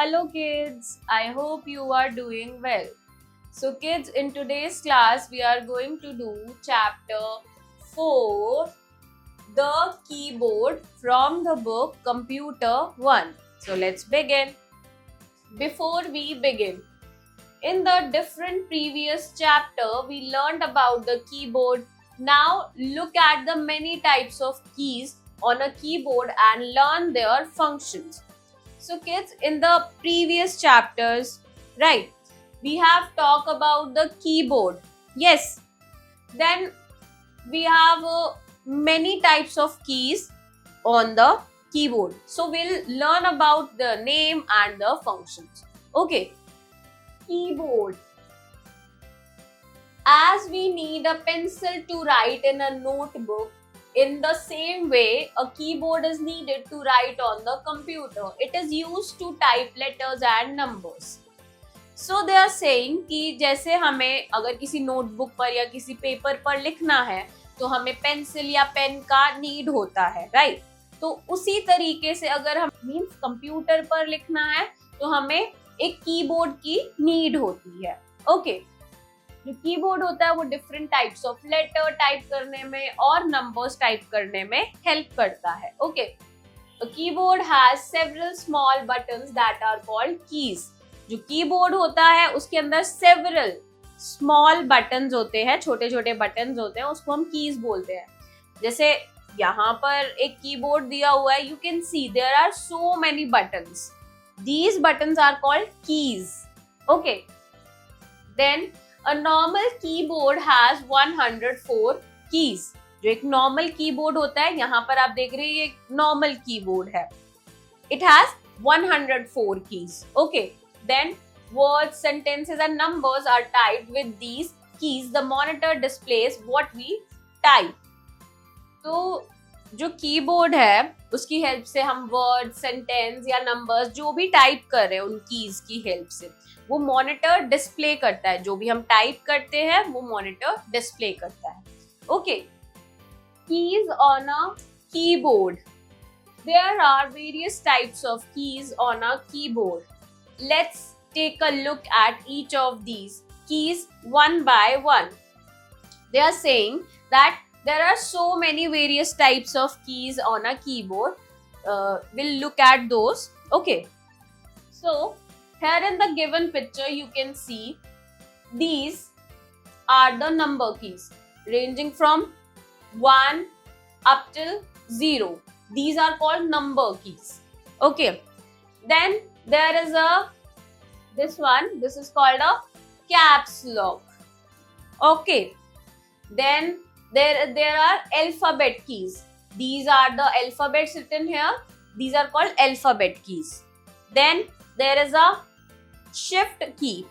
Hello kids, I hope you are doing well. So kids, in today's class we are going to do chapter 4, the keyboard from the book Computer 1. So let's begin. Before we begin, in the different previous chapter we learned about the keyboard. Now look at the many types of keys on a keyboard and learn their functions. So kids, in the previous chapters, right, we have talked about the keyboard. Yes, then we have many types of keys on the keyboard. So we'll learn about the name and the functions. Okay, keyboard. As we need a pencil to write in a notebook, in the same way, a keyboard is needed to write on the computer. It is used to type letters and numbers. So they are saying कि जैसे हमें अगर किसी notebook पर या किसी paper पर लिखना है तो हमें पेंसिल या पेन का नीड होता है, राइट? तो उसी तरीके से अगर हम मीन्स कंप्यूटर पर लिखना है तो हमें एक कीबोर्ड की नीड होती है. ओके, जो कीबोर्ड होता है वो different types of letter type करने में और नंबर्स टाइप करने में हेल्प करता है. Okay, a keyboard has several small buttons that are called keys. जो कीबोर्ड होता है उसके अंदर several small buttons होते हैं, छोटे छोटे buttons होते हैं, उसको हम keys बोलते हैं. जैसे यहाँ पर एक कीबोर्ड दिया हुआ है, you can see there are so many buttons. These buttons are called keys. Okay, then a normal keyboard has 104 keys. जो एक नॉर्मल कीबोर्ड होता है, यहाँ पर आप देख रहे हैं ये नॉर्मल कीबोर्ड है. It has 104 keys. Okay, then words, sentences and numbers are typed with these keys. The monitor displays what we type. तो जो कीबोर्ड है उसकी हेल्प से हम वर्ड, सेंटेंस या नंबर्स जो भी टाइप कर रहे हैं उन कीज की हेल्प से वो मॉनिटर डिस्प्ले करता है. जो भी हम टाइप करते हैं वो मॉनिटर डिस्प्ले करता है. Okay, keys on a keyboard. There are various types of keys on a keyboard. Let's take a look at each of these keys one by one. They are saying that there are so many various types of keys on a keyboard. We'll look at those. Okay, so here in the given picture you can see these are the number keys ranging from 1 up till 0. These are called number keys. Okay, then there is this one, this is called a caps lock. Okay, then there are alphabet keys. These are the alphabets written here. These are called alphabet keys. Then there is a shift key.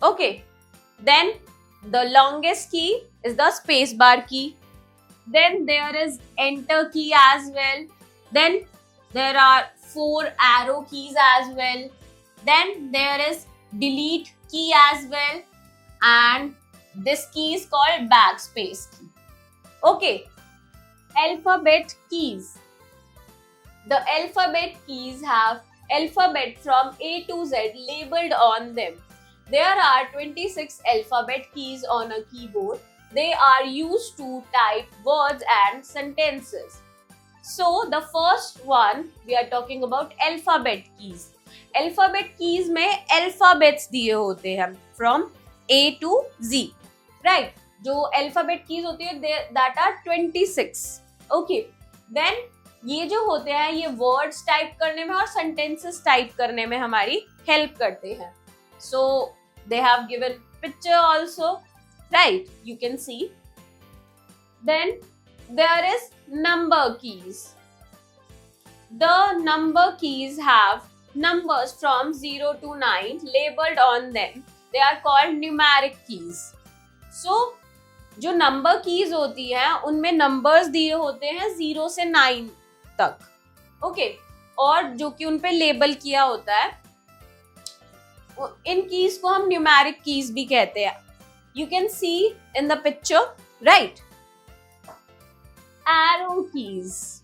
Okay, then the longest key is the space bar key. Then there is enter key as well. Then there are 4 arrow keys as well. Then there is delete key as well, and this key is called backspace key. Okay, alphabet keys. The alphabet keys have alphabet from A to Z labeled on them. There are 26 alphabet keys on a keyboard. They are used to type words and sentences. So the first one we are talking about alphabet keys. Alphabet keys में alphabets दिए होते हैं from A to Z, right? जो alphabet keys होती है that are 26. Okay, then ये जो होते हैं ये वर्ड्स टाइप करने में और सेंटेंसेस टाइप करने में हमारी हेल्प करते हैं. So they have given picture also, right? You can see. Then there is number keys. The number keys have numbers from 0 to 9 labeled on them. They are called numeric keys. So जो number keys होती हैं उनमें numbers दिए होते हैं 0 से 9 तक. Okay, और जो कि उन पे लेबल किया होता है इन कीज को हम न्यूमेरिक कीज भी कहते हैं. You can C in the picture, right? arrow keys.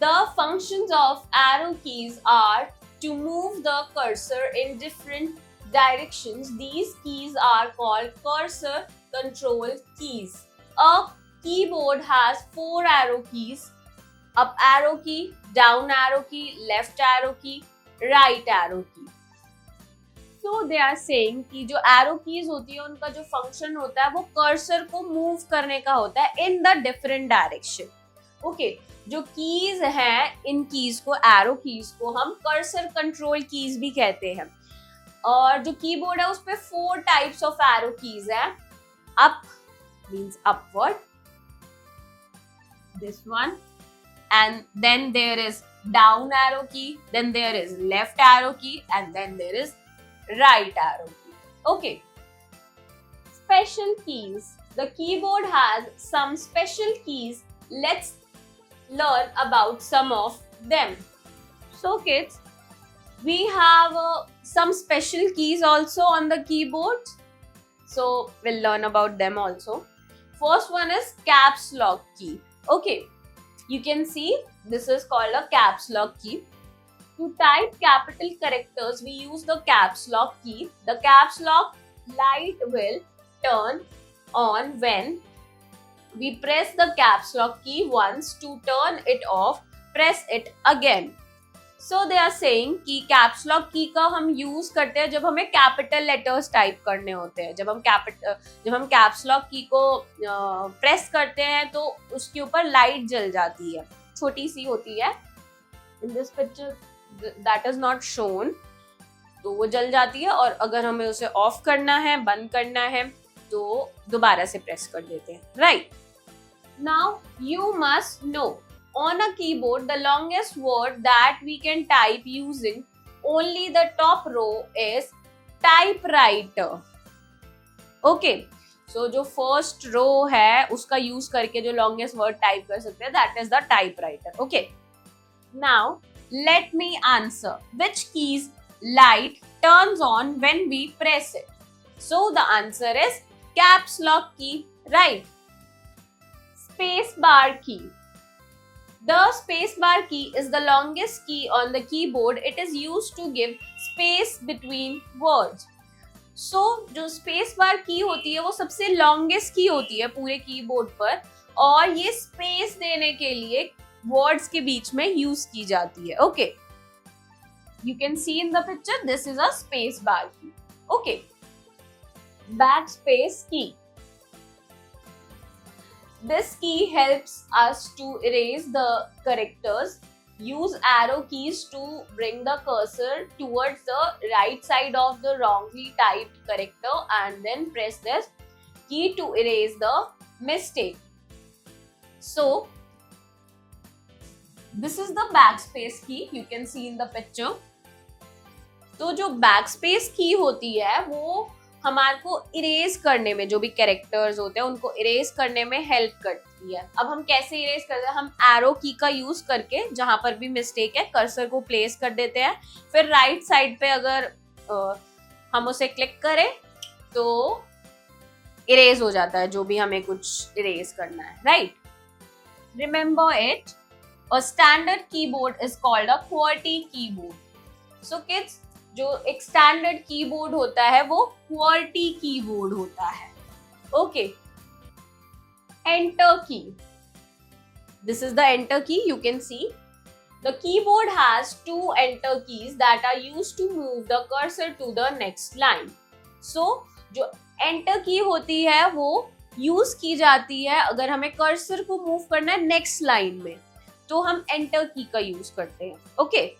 The functions of arrow keys are to move the cursor in different directions. These keys are called cursor control keys. A keyboard has 4 arrow keys: up arrow key, down arrow key, left arrow key, right arrow key. So they are saying कि जो arrow keys होती है उनका जो function होता है वो cursor को move करने का होता है in the different direction. Okay, जो keys हैं इन keys को, arrow keys को हम cursor control keys भी कहते हैं. और जो keyboard है उस पे 4 types of arrow keys हैं. Up means upward, this one, and then there is down arrow key, then there is left arrow key, and then there is right arrow key. Okay. Special keys. The keyboard has some special keys. Let's learn about some of them. So kids, we have some special keys also on the keyboard. So we'll learn about them also. First one is caps lock key. Okay. You can see this is called a caps lock key. To type capital characters, we use the caps lock key. The caps lock light will turn on when we press the caps lock key once. To turn it off, press it again. So they are saying कि caps lock key का हम use करते हैं जब हमें capital letters type करने होते हैं. जब हम caps lock key को press करते हैं तो उसके ऊपर light जल जाती है, छोटी सी होती है. In this picture that is not shown, तो वो जल जाती है और अगर हमें उसे ऑफ करना है, बंद करना है तो दोबारा से प्रेस कर देते हैं. Right. Now you must know, on a keyboard the longest word that we can type using only the top row is typewriter. Okay, so जो first row है उसका use करके जो longest word type कर सकते हैं, that is the typewriter. Okay, now let me answer. Which keys light turns on when we press it? So the answer is caps lock key. Right. Space bar key. The space bar key is the longest key on the keyboard. It is used to give space between words. So जो space bar key होती है वो सबसे longest key होती है पूरे keyboard पर और ये space देने के लिए words के बीच में use की जाती है. Okay. You can see in the picture this is a space bar key. Okay. Backspace key. This key helps us to erase the characters. Use arrow keys to bring the cursor towards the right side of the wrongly typed character and then press this key to erase the mistake. So, this is the backspace key. You can see in the picture. तो जो backspace key होती है वो हमारे को erase करने में, जो भी कैरेक्टर्स होते हैं उनको इरेज करने में हेल्प करती है. अब हम कैसे इरेज करते हैं? हम एरो की का यूज करके जहां पर भी मिस्टेक है कर्सर को प्लेस कर देते हैं. फिर राइट साइड पे अगर हम उसे क्लिक करें तो इरेज हो जाता है जो भी हमें कुछ इरेज करना है. Right. Remember it. A standard keyboard is called a QWERTY keyboard. So kids, जो एक स्टैंडर्ड कीबोर्ड होता है वो QWERTY कीबोर्ड होता है. Okay. Enter key. This is the enter key. You can see the keyboard has 2 enter keys that are used to move the cursor to the next line. So जो enter की होती है वो use की जाती है अगर हमें कर्सर को मूव करना है नेक्स्ट लाइन में, तो हम एंटर की का यूज करते हैं. Okay.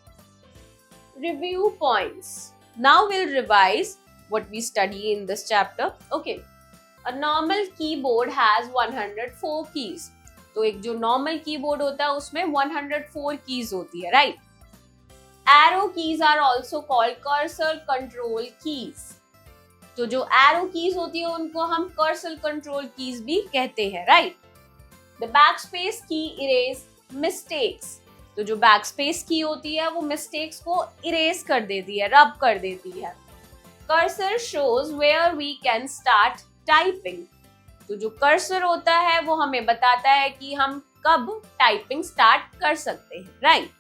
Review points. Now we'll revise what we study in this chapter. Okay. A normal keyboard has 104 keys. तो एक जो normal keyboard होता है उसमें 104 keys होती है, right? Arrow keys are also called cursor control keys. तो जो arrow keys होती है उनको हम cursor control keys भी कहते हैं, right? The backspace key erase mistakes. तो जो बैकस्पेस की होती है वो मिस्टेक्स को इरेज कर देती है, रब कर देती है. Cursor shows where we can start typing. तो जो कर्सर होता है वो हमें बताता है कि हम कब टाइपिंग स्टार्ट कर सकते हैं. Right.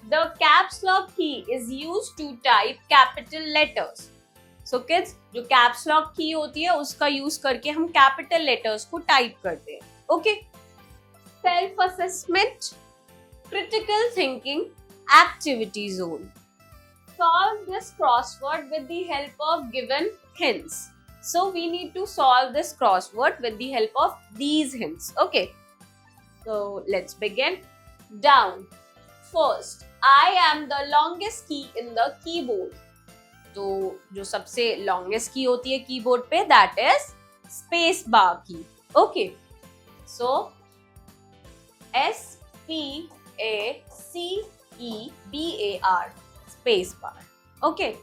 The caps lock key is used to type capital letters. So kids, जो caps lock key होती है उसका यूज करके हम capital letters को टाइप करते हैं. Okay? Self assessment, critical thinking, activity zone. Solve this crossword with the help of given hints. So we need to solve this crossword with the help of these hints. Okay. So let's begin. Down. First, I am the longest key in the keyboard. तो जो सबसे longest key होती है keyboard पे, that is space bar key. Okay. So SPACEBAR, space bar. Okay.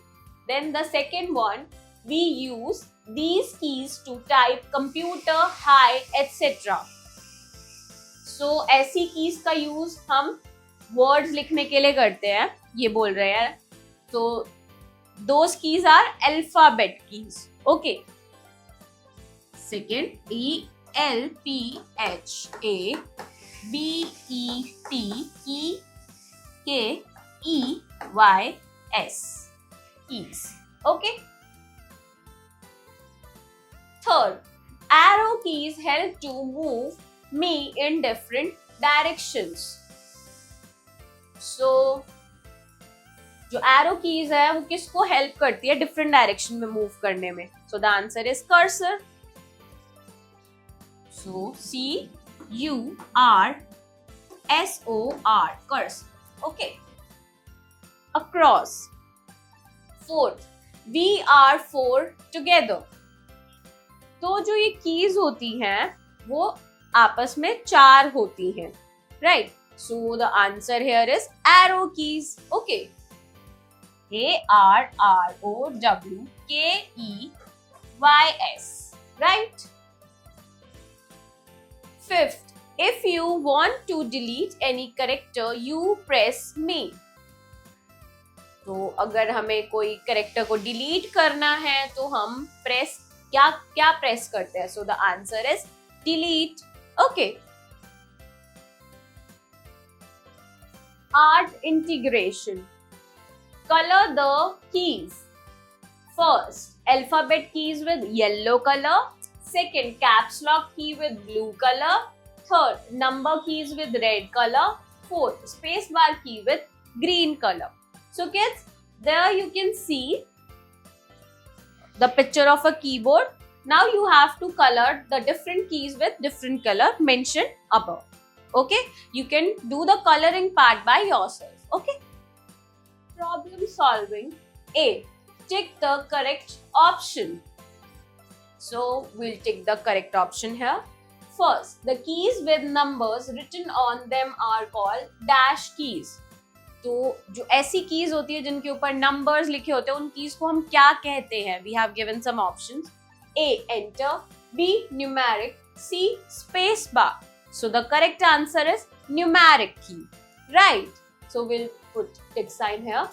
Then the second one, we use these keys to type computer, hi, etc. So ऐसी keys का use हम words लिखने के लिए करते हैं, ये बोल रहे हैं. So those keys are alphabet keys. Okay. Second, ELPHABETKEYS, keys. Okay. Third, arrow keys help to move me in different directions. So जो arrow keys है वो किसको help करती है different direction में move करने में? So the answer is cursor. So CURSOR, cursor. Okay. Across. Fourth, we are four together. तो जो ये keys होती हैं वो आपस में चार होती हैं, right? So the answer here is arrow keys. Okay. ARROWKEYS, right? Fifth, if you want to delete any character, you press me. तो अगर हमें कोई character को delete करना है तो हम क्या press करते हैं? So the answer is delete. Okay. Art integration. Color the keys. First, alphabet keys with yellow color. Second, caps lock key with blue color. Third, number keys with red color. Fourth, space bar key with green color. So kids, there you can see the picture of a keyboard. Now you have to color the different keys with different color mentioned above. Okay, you can do the coloring part by yourself. Okay. Problem solving. A. Tick the correct option. So we'll tick the correct option here. First, the keys with numbers written on them are called dash keys. तो जो ऐसी keys होती है जिनके ऊपर numbers लिखे होते हैं उन keys को हम क्या कहते हैं? We have given some options. A. Enter. B. Numeric. C. Space bar. So the correct answer is numeric key. Right. So we'll put tick sign here.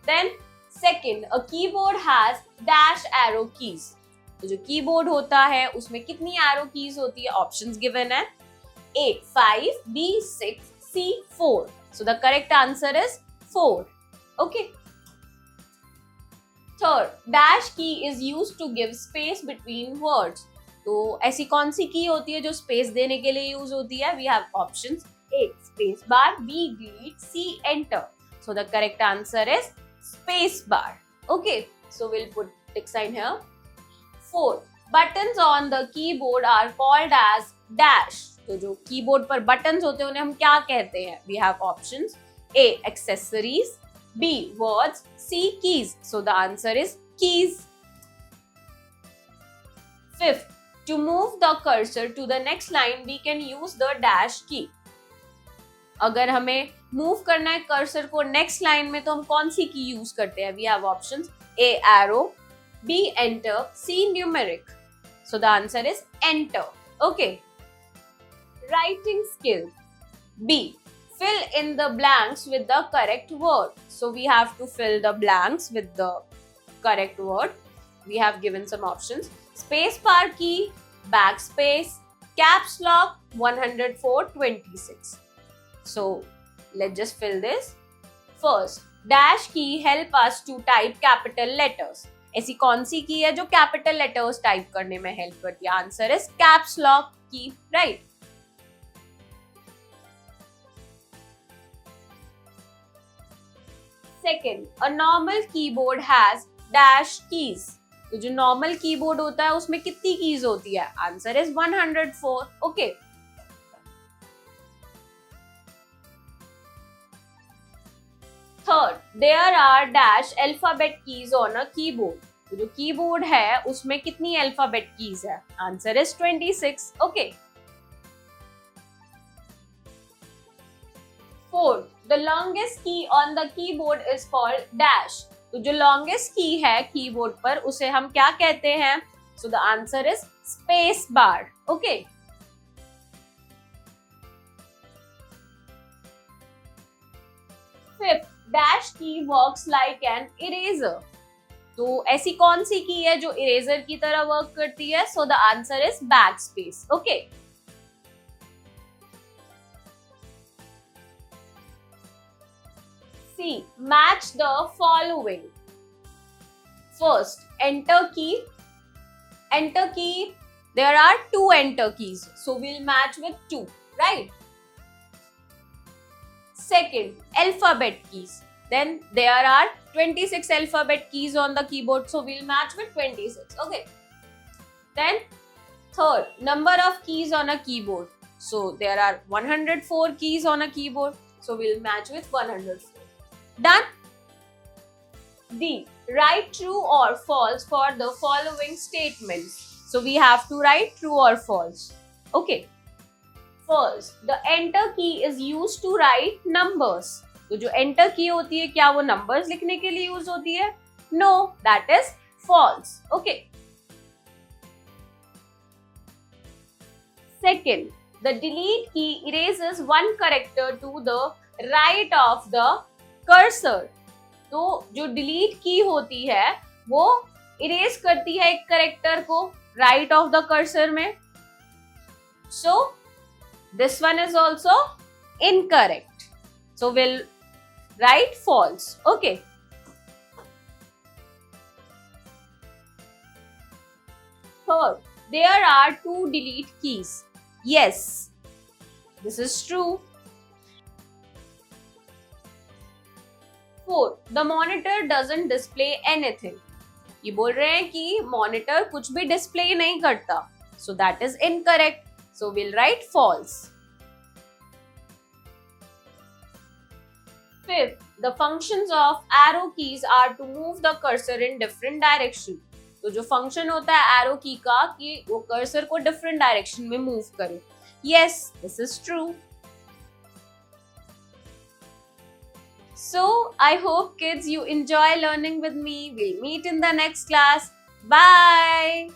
Then second, a keyboard has dash arrow keys. तो जो keyboard होता है उसमें कितनी arrow keys होती है? Options given है. A. 5. B. 6. C. 4. So the correct answer is 4. Okay. Third, dash key is used to give space between words. तो ऐसी कौन सी की होती है जो स्पेस देने के लिए यूज होती है? We have options. A. Space bar. B. Delete. C. Enter. So the correct answer is space bar. Okay. So we'll put tick sign here. Fourth, buttons on the keyboard are called as dash. तो जो keyboard पर buttons होते हैं उन्हें हम क्या कहते हैं? We have options. A. Accessories. B. Words. C. Keys. So the answer is keys. Fifth, to move the cursor to the next line, we can use the dash key. अगर हमें move करना है cursor को next line में तो हम कौन सी की use करते हैं? We have options. A. Arrow. B. Enter. C. Numeric. So the answer is enter. Okay. Writing skill. B. Fill in the blanks with the correct word. So we have to fill the blanks with the correct word. We have given some options. Space bar key, backspace, caps lock, 104.26. So let's just fill this. First, dash key help us to type capital letters. ऐसी कौन सी की है जो capital letters type करने में help करती है? Answer is caps lock की, right. Second, a normal keyboard has dash keys. तो जो नॉर्मल कीबोर्ड होता है उसमें कितनी कीज होती है? Answer is 104. Okay. Third, there are dash alphabet keys on a keyboard. तो जो कीबोर्ड है उसमें कितनी अल्फाबेट कीज है? Answer is 26. Okay. Fourth, the longest key on the keyboard is called dash. तो जो लॉन्गेस्ट की है कीबोर्ड पर उसे हम क्या कहते हैं? So the answer is space bar. Okay. Fifth, dash की वर्क्स लाइक एन इरेजर. तो ऐसी कौन सी की है जो इरेजर की तरह वर्क करती है? So the answer is back space. Okay. C. Match the following. First, enter key. Enter key. There are two enter keys, so we'll match with 2, right? Second, alphabet keys. Then there are 26 alphabet keys on the keyboard, so we'll match with 26. Okay. Then third, number of keys on a keyboard. So there are 104 keys on a keyboard, so we'll match with 104. Done. D. Write true or false for the following statements. So we have to write true or false. Okay. First, the enter key is used to write numbers. तो जो enter key होती है क्या वो numbers लिखने के लिए use होती है? No, that is false. Okay. Second, the delete key erases one character to the right of the cursor. तो जो डिलीट की होती है वो इरेज करती है एक करेक्टर को राइट ऑफ द कर्सर में. So this one is also incorrect. So will write false. Okay. Third, there are 2 delete keys. Yes, this is true. Fourth, the monitor doesn't display anything. ये बोल रहे हैं कि monitor कुछ भी display नहीं करता. So that is incorrect. So we'll write false. Fifth, the functions of arrow keys are to move the cursor in different direction. तो जो फंक्शन होता है arrow key का कि वो कर्सर को different direction में मूव करे. Yes, this is true. So, I hope kids you enjoy learning with me. We'll meet in the next class. Bye!